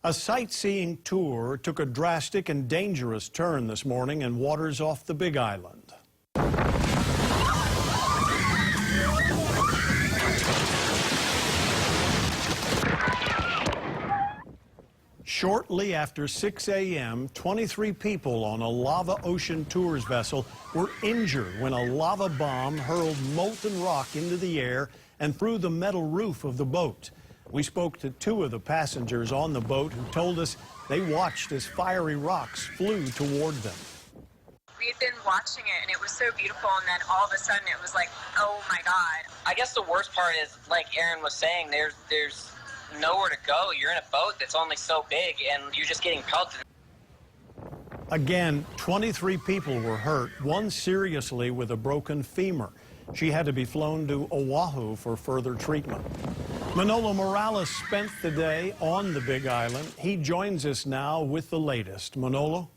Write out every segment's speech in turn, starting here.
A sightseeing tour took a drastic and dangerous turn this morning in waters off the Big Island. Shortly after 6 a.m., 23 people on a Lava Ocean Tours vessel were injured when a lava bomb hurled molten rock into the air and through the metal roof of the boat. We spoke to two of the passengers on the boat who told us they watched as fiery rocks flew toward them. We had been watching it, and it was so beautiful, and then all of a sudden it was like, oh my God. I guess the worst part is, like Aaron was saying, there's nowhere to go. You're in a boat that's only so big, and you're just getting pelted. Again, 23 people were hurt, one seriously with a broken femur. She had to be flown to Oahu for further treatment. Manolo Morales spent the day on the Big Island. He joins us now with the latest. Manolo?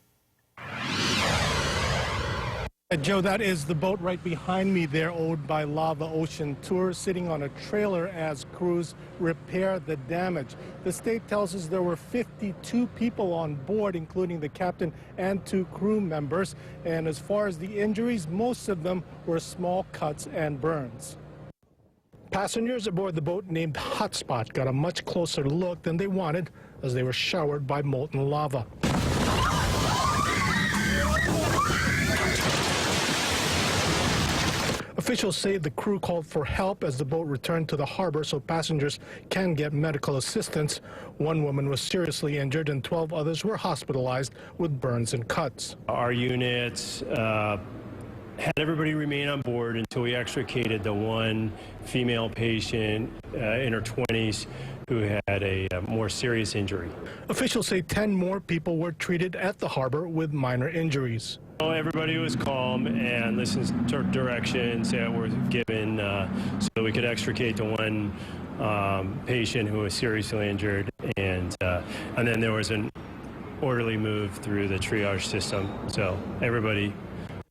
Joe, that is the boat right behind me there, owned by Lava Ocean Tours, sitting on a trailer as crews repair the damage. The state tells us there were 52 people on board, including the captain and 2 crew members. And as far as the injuries, most of them were small cuts and burns. Passengers aboard the boat named Hotspot got a much closer look than they wanted as they were showered by molten lava. Officials say the crew called for help as the boat returned to the harbor so passengers can get medical assistance. One woman was seriously injured and 12 others were hospitalized with burns and cuts. Our units had everybody remain on board until we extricated the one female patient in her 20s who had a more serious injury. Officials say 10 more people were treated at the harbor with minor injuries. Everybody was calm and listened to directions that were given so we could extricate the one patient who was seriously injured, and then there was an orderly move through the triage system, so everybody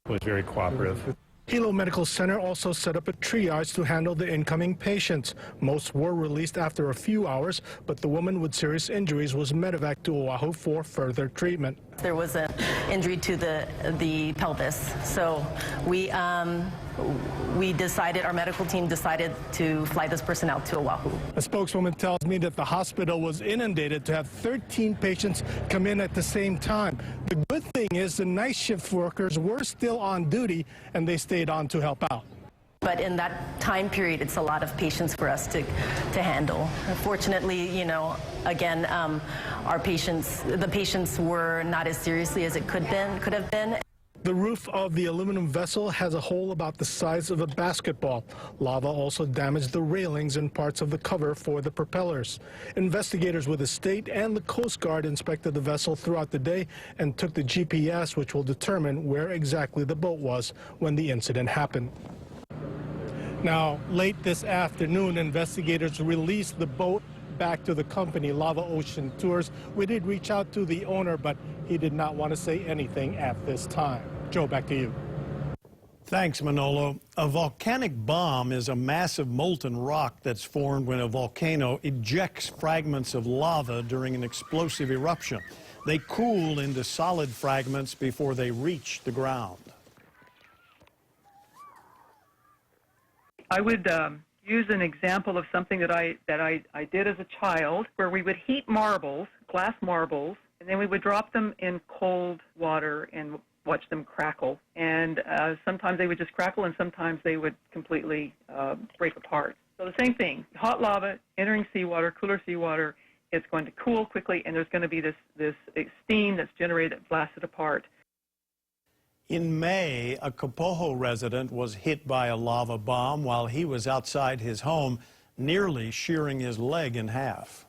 was very cooperative. Hilo Medical Center also set up a triage to handle the incoming patients. Most were released after a few hours, but the woman with serious injuries was medevaced to Oahu for further treatment. There was an injury to the pelvis, so we decided, our medical team decided to fly this person out to Oahu. A spokeswoman tells me that the hospital was inundated to have 13 patients come in at the same time. The good thing is the night shift workers were still on duty and they stayed on to help out. But in that time period, it's a lot of patients for us to handle. Fortunately, you know, again, the patients were not as seriously as it could have been. The roof of the aluminum vessel has a hole about the size of a basketball. Lava also damaged the railings and parts of the cover for the propellers. Investigators with the state and the Coast Guard inspected the vessel throughout the day and took the GPS, which will determine where exactly the boat was when the incident happened. Now, late this afternoon, investigators released the boat back to the company, Lava Ocean Tours. We did reach out to the owner, but he did not want to say anything at this time. Joe, back to you. Thanks, Manolo. A volcanic bomb is a massive molten rock that's formed when a volcano ejects fragments of lava during an explosive eruption. They cool into solid fragments before they reach the ground. I would use an example of something that I did as a child, where we would heat marbles, glass marbles, and then we would drop them in cold water and watch them crackle. And sometimes they would just crackle, and sometimes they would completely break apart. So the same thing, hot lava entering seawater, cooler seawater, it's going to cool quickly, and there's going to be this steam that's generated that blasts it apart. In May, a Kapoho resident was hit by a lava bomb while he was outside his home, nearly shearing his leg in half.